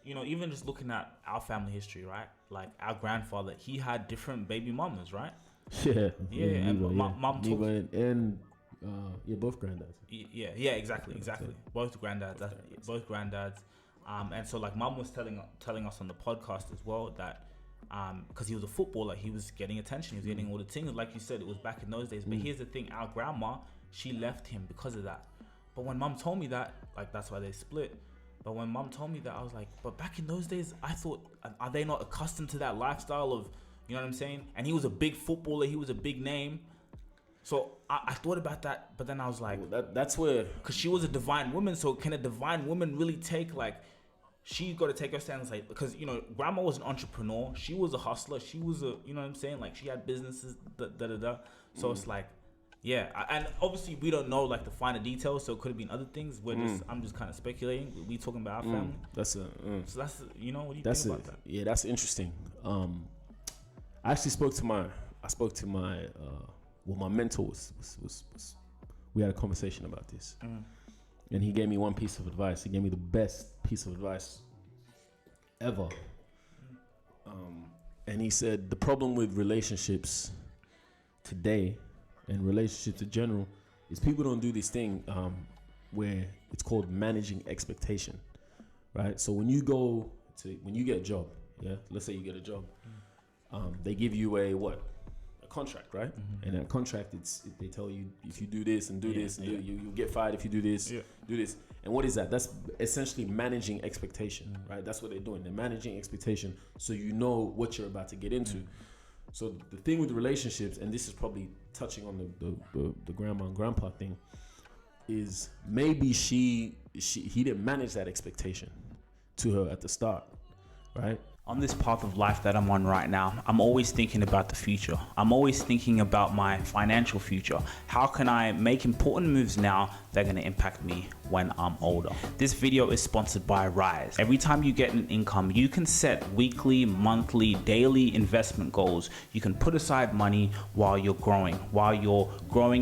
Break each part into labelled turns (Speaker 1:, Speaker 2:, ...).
Speaker 1: even just looking at our family history, right? Like our grandfather, he had different baby mamas, right?
Speaker 2: Yeah.
Speaker 1: And mom talks.
Speaker 2: And both granddads.
Speaker 1: Yeah, exactly. Both granddads. Both granddads. And so like mom was telling us on the podcast as well that because he was a footballer, he was getting attention, he was getting all the things. Like you said, it was back in those days. But here's the thing, our grandma, she left him because of that. But when mom told me that, like that's why they split. But when mom told me that, I was like, but back in those days, I thought, are they not accustomed to that lifestyle of, you know what I'm saying? And he was a big footballer, he was a big name. So I thought about that, but then I was like,
Speaker 2: well, that's where,
Speaker 1: because she was a divine woman. So can a divine woman really take, like, she got to take her stance, like, because grandma was an entrepreneur, she was a hustler, she was a, you know what I'm saying, like she had businesses, So it's like, yeah, and obviously we don't know like the finer details, so it could have been other things. I'm just kind of speculating. We talking about our family. So that's what do you think about that?
Speaker 2: Yeah, that's interesting. I actually spoke to my my mentor was we had a conversation about this, and he gave me one piece of advice. He gave me the best piece of advice ever. And he said the problem with relationships today and relationships in general is people don't do this thing where it's called managing expectation, right? So when you get a job, let's say you get a job, they give you a contract, right? And that contract, they tell you if you do this and do this and you get fired if you do this, do this. And what is that? That's essentially managing expectation, right? That's what they're doing. They're managing expectation so you know what you're about to get into. So the thing with relationships, and this is probably touching on the grandma and grandpa thing, is maybe he didn't manage that expectation to her at the start, right?
Speaker 1: On this path of life that I'm on right now, I'm always thinking about the future. I'm always thinking about my financial future. How can I make important moves now that are going to impact me when I'm older? This video is sponsored by Raiz. Every time you get an income, you can set weekly, monthly, daily investment goals. You can put aside money while you're growing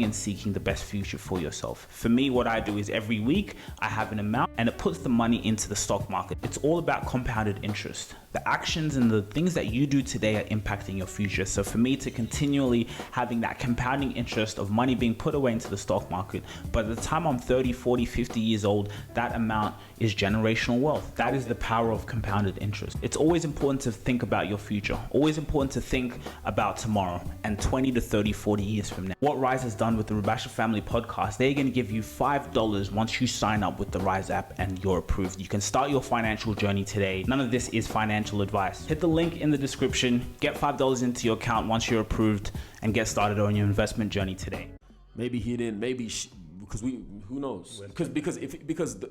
Speaker 1: and seeking the best future for yourself. For me, what I do is every week I have an amount and it puts the money into the stock market. It's all about compounded interest. The actions and the things that you do today are impacting your future. So for me to continually having that compounding interest of money being put away into the stock market, by the time I'm 30, 40, 50 years old, that amount is generational wealth. That is the power of compounded interest. It's always important to think about your future, always important to think about tomorrow and 20 to 30, 40 years from now. What Raiz has done with the Rubasha Family Podcast, they're going to give you $5 once you sign up with the Raiz app and you're approved. You can start your financial journey today. None of this is financial advice. Hit the link in the description, get $5 into your account once you're approved, and get started on your investment journey today.
Speaker 2: Maybe he didn't. Because who knows? Because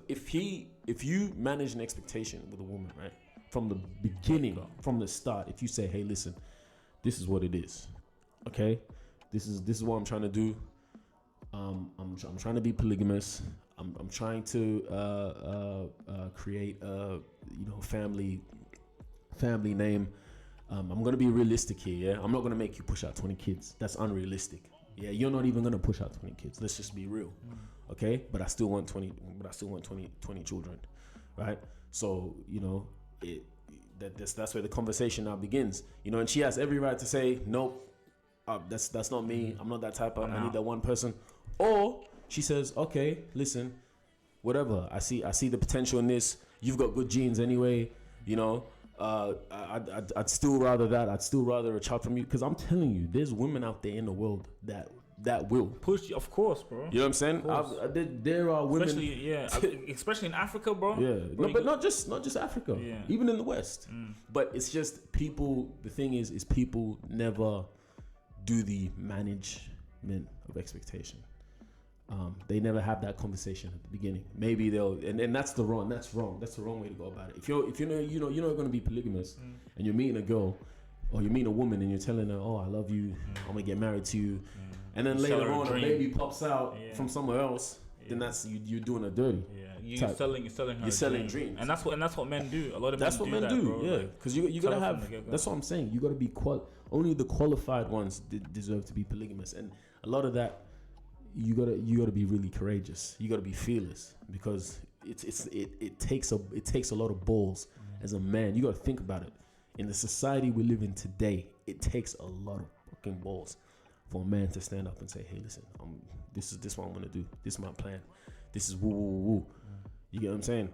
Speaker 2: if you manage an expectation with a woman, right, from the beginning, from the start, if you say, hey, listen, this is what it is, okay, this is what I'm trying to do. I'm trying to be polygamous. I'm trying to create a family name. I'm gonna be realistic here. I'm not gonna make you push out 20 kids. That's unrealistic. Yeah, you're not even gonna push out 20 kids. Let's just be real, okay? But I still want 20 children, right? So that's where the conversation now begins. And she has every right to say, nope, that's not me. I'm not that type of. I need that one person. Or she says, okay, listen, whatever. I see the potential in this. You've got good genes anyway. I'd still rather that. I'd still rather a child from you, because I'm telling you, there's women out there in the world that will
Speaker 1: push you, of course, bro.
Speaker 2: You know what I'm saying? There are women,
Speaker 1: especially in Africa, bro.
Speaker 2: Yeah, no, but not just Africa. Yeah. Even in the West. But it's just people. The thing is people never do the management of expectation. They never have that conversation at the beginning. Maybe they'll, and that's wrong. That's the wrong way to go about it. If you're not going to be polygamous, and you're meeting a girl, or you're meeting a woman, and you're telling her, "Oh, I love you. I'm gonna get married to you," and then later on a baby pops out from somewhere else, then that's you're doing a dirty.
Speaker 1: Yeah, you're selling dreams, and that's what men do. A lot of men do. Bro.
Speaker 2: Yeah, because you gotta have. That's what I'm saying. You gotta be only the qualified ones deserve to be polygamous, and a lot of that. You gotta be really courageous. You gotta be fearless, because it takes a lot of balls as a man, you got to think about it. In the society we live in today, it takes a lot of fucking balls for a man to stand up and say, hey, listen, this is what I'm going to do. This is my plan. This is woo, woo, woo. You get what I'm saying?